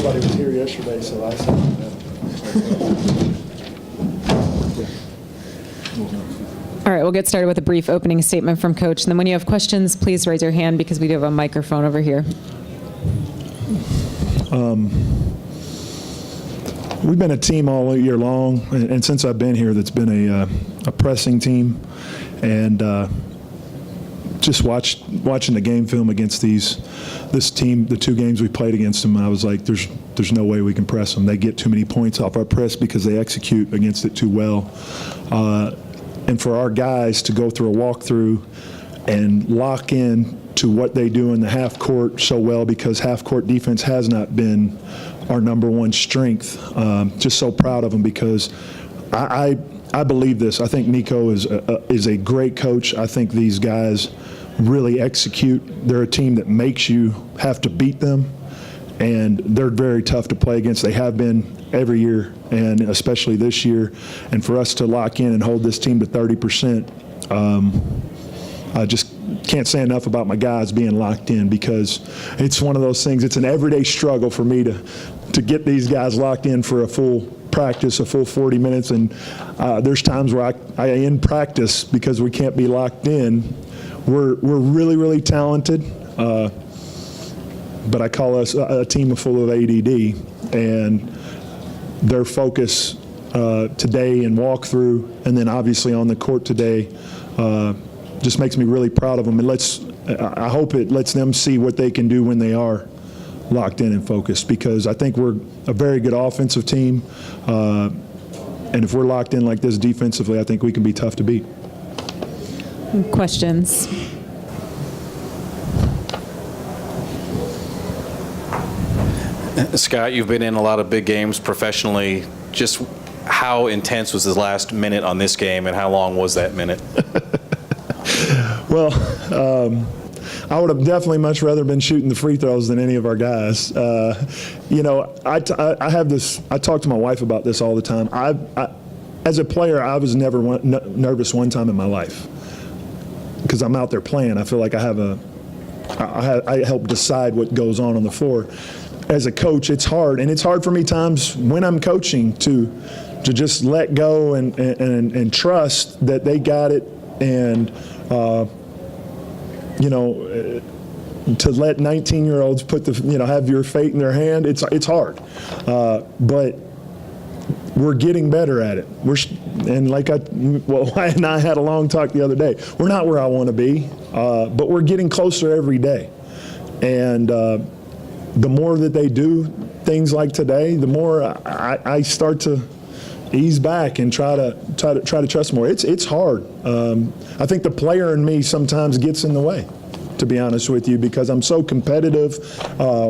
Nobody was here yesterday, so I said that. All right, we'll get started with a brief opening statement from Coach. And then when you have questions, please raise your hand because we do have a microphone over here. We've been a team all year long, and since I've been here, that's been a pressing team. And just watching the game film against this team, the two games we played against them, I was like, there's no way we can press them. They get too many points off our press because they execute against it too well. And for our guys to go through a walkthrough and lock in to what they do in the half court so well, because half court defense has not been our number one strength. Just so proud of them because I believe this. I think Nico is a great coach. I think these guys really execute. They're a team that makes you have to beat them, and they're very tough to play against. They have been every year, and especially this year. And for us to lock in and hold this team to 30%, I just can't say enough about my guys being locked in, because it's one of those things. It's an everyday struggle for me to get these guys locked in for a full practice, a full 40 minutes. And there's times where I end practice because we can't be locked in. We're really, really talented, but I call us a team full of ADD, and their focus today and walkthrough, and then obviously on the court today, just makes me really proud of them. And I hope it lets them see what they can do when they are locked in and focused, because I think we're a very good offensive team, and if we're locked in like this defensively, I think we can be tough to beat. Questions? Scott, you've been in a lot of big games professionally. Just how intense was the last minute on this game, and how long was that minute? Well, I would have definitely much rather been shooting the free throws than any of our guys. You know, I have this. I talk to my wife about this all the time. As a player, I was never nervous one time in my life because I'm out there playing. I feel like I help decide what goes on the floor. As a coach, it's hard, and it's hard for me times when I'm coaching to just let go and trust that they got it, and you know, to let 19-year-olds have your fate in their hand. It's hard, but we're getting better at it. Wyatt and I had a long talk the other day. We're not where I want to be, but we're getting closer every day, and the more that they do things like today, the more I start to ease back and try to trust more. It's hard. I think the player in me sometimes gets in the way, to be honest with you, because I'm so competitive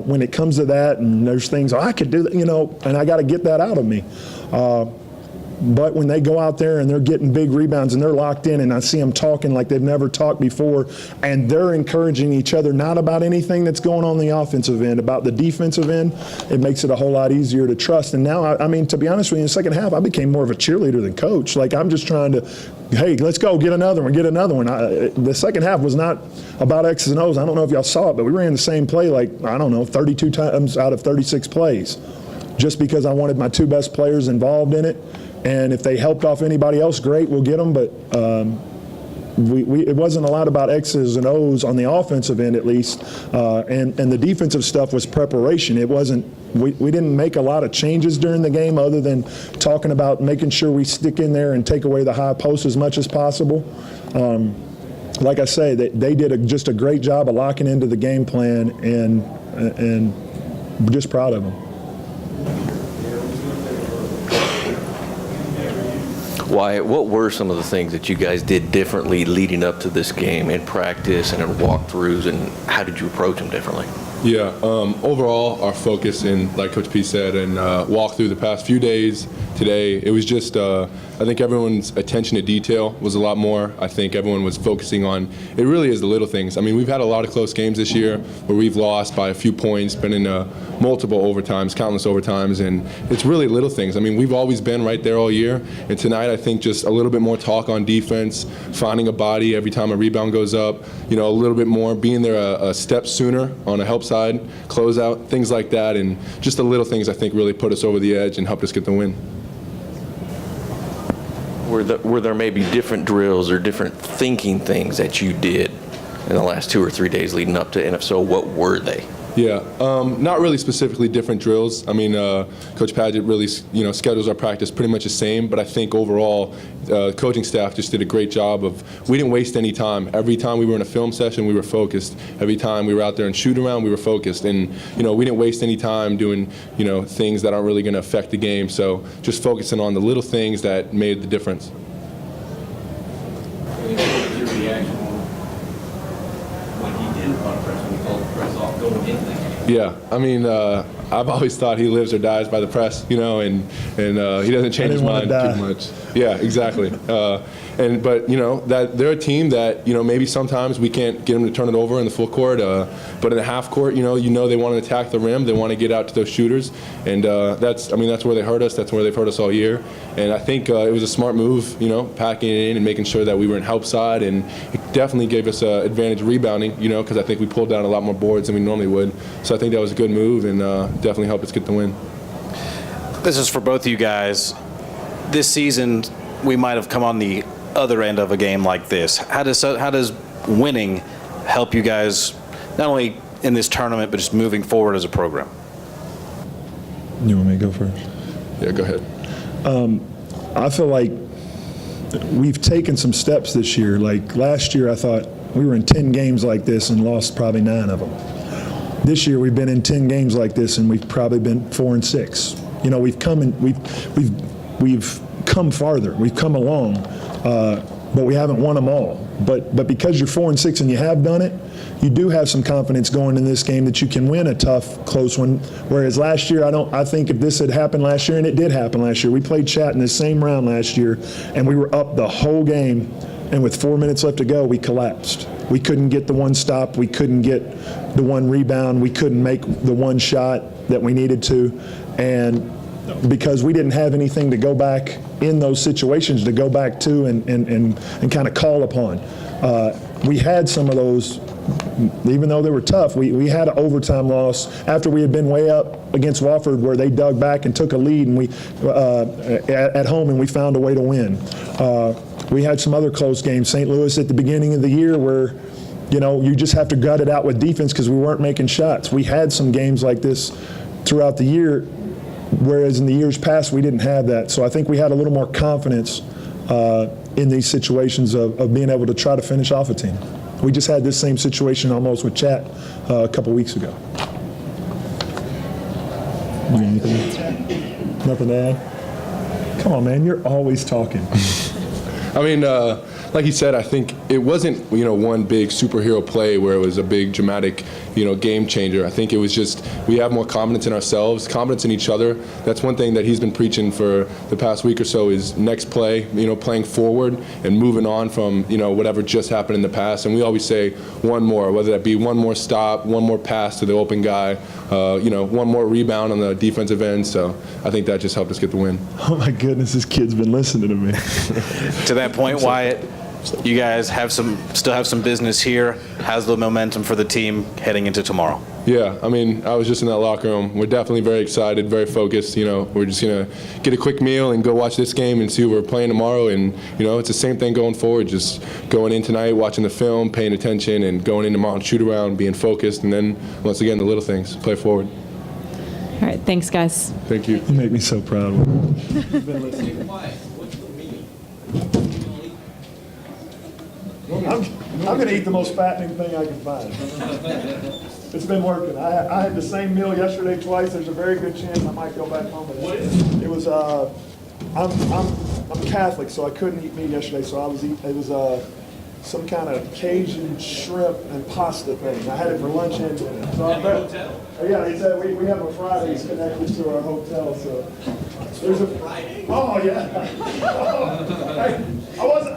when it comes to that, and there's things I could do, and I got to get that out of me. But when they go out there and they're getting big rebounds and they're locked in, and I see them talking like they've never talked before, and they're encouraging each other, not about anything that's going on the offensive end, about the defensive end, it makes it a whole lot easier to trust. And now, I mean, to be honest with you, in the second half, I became more of a cheerleader than coach. Like, I'm just trying to, hey, let's go, get another one. The second half was not about X's and O's. I don't know if y'all saw it, but we ran the same play 32 times out of 36 plays, just because I wanted my two best players involved in it. And if they helped off anybody else, great, we'll get them. But it wasn't a lot about X's and O's on the offensive end, at least. And the defensive stuff was preparation. It wasn't. We didn't make a lot of changes during the game, other than talking about making sure we stick in there and take away the high post as much as possible. Like I say, they did just a great job of locking into the game plan, and we're just proud of them. Wyatt, what were some of the things that you guys did differently leading up to this game in practice and in walkthroughs, and how did you approach them differently? Yeah, overall, our focus in, like Coach P said, and walk through the past few days, today, it was just, I think everyone's attention to detail was a lot more. I think everyone was focusing on, it really is the little things. I mean, we've had a lot of close games this year where we've lost by a few points, been in multiple overtimes, countless overtimes, and it's really little things. I mean, we've always been right there all year, and tonight I think just a little bit more talk on defense, finding a body every time a rebound goes up, a little bit more, being there a step sooner on a help side, closeout, things like that, and just the little things I think really put us over the edge and helped us get the win. Were there maybe different drills or different thinking things that you did in the last 2 or 3 days leading up to it? And if so, what were they? Yeah, not really specifically different drills. I mean, Coach Padgett really, schedules our practice pretty much the same. But I think overall, coaching staff just did a great job of. We didn't waste any time. Every time we were in a film session, we were focused. Every time we were out there and shoot around, we were focused. And we didn't waste any time doing things that aren't really going to affect the game. So just focusing on the little things that made the difference. Your reaction when he did run press, when he called the press off going into the game? Yeah, I mean, I've always thought he lives or dies by the press, and he doesn't change his mind too much. Yeah, exactly. But that they're a team that maybe sometimes we can't get them to turn it over in the full court, but in the half court, they want to attack the rim, they want to get out to those shooters, and that's where they hurt us. That's where they've hurt us all year. And I think it was a smart move, packing it in and making sure that we were in help side, and it definitely gave us an advantage rebounding, because I think we pulled down a lot more boards than we normally would. So I think that was a good move, and definitely helped us get the win. This is for both of you guys. This season, we might have come on the other end of a game like this. How does winning help you guys, not only in this tournament, but just moving forward as a program? You want me to go first? Yeah, go ahead. I feel like we've taken some steps this year. Like last year, I thought we were in 10 games like this and lost probably 9 of them. This year, we've been in 10 games like this and we've probably been 4 and 6. We've come farther. We've come along, but we haven't won them all. But because you're 4 and 6 and you have done it, you do have some confidence going in this game that you can win a tough, close one. Whereas last year, I think if this had happened last year, and it did happen last year, we played Chat in the same round last year, and we were up the whole game, and with 4 minutes left to go, we collapsed. We couldn't get the one stop. We couldn't get the one rebound. We couldn't make the one shot that we needed to. And because we didn't have anything to go back in those situations to go back to and kind of call upon. We had some of those, even though they were tough, we had an overtime loss after we had been way up against Wofford where they dug back and took a lead and we at home and we found a way to win. We had some other close games. St. Louis at the beginning of the year where you just have to gut it out with defense because we weren't making shots. We had some games like this throughout the year, whereas in the years past we didn't have that. So I think we had a little more confidence in these situations of being able to try to finish off a team. We just had this same situation almost with Chat a couple weeks ago. Nothing to add? Come on, man, you're always talking. I mean, like you said, I think it wasn't, one big superhero play where it was a big dramatic, game changer. I think it was just we have more confidence in ourselves, confidence in each other. That's one thing that he's been preaching for the past week or so is next play, playing forward and moving on from, whatever just happened in the past. And we always say one more, whether that be one more stop, one more pass to the open guy, one more rebound on the defensive end. So I think that just helped us get the win. Oh my goodness, this kid's been listening to me. To that point, Wyatt, you guys still have some business here. How's the momentum for the team heading into tomorrow? Yeah, I mean, I was just in that locker room. We're definitely very excited, very focused. We're just going to get a quick meal and go watch this game and see who we're playing tomorrow. And, it's the same thing going forward, just going in tonight, watching the film, paying attention, and going in tomorrow and shoot around, being focused. And then, once again, the little things, play forward. All right, thanks, guys. Thank you. You make me so proud. I'm going to eat the most fattening thing I can find. It's been working. I had the same meal yesterday twice. There's a very good chance I might go back home. What is it? It was I'm Catholic, so I couldn't eat meat yesterday. So it was some kind of Cajun shrimp and pasta thing. I had it for lunch and dinner. So hotel? Yeah, they said we have a Fridays connected to our hotel. So there's a Friday. Oh yeah. I wasn't.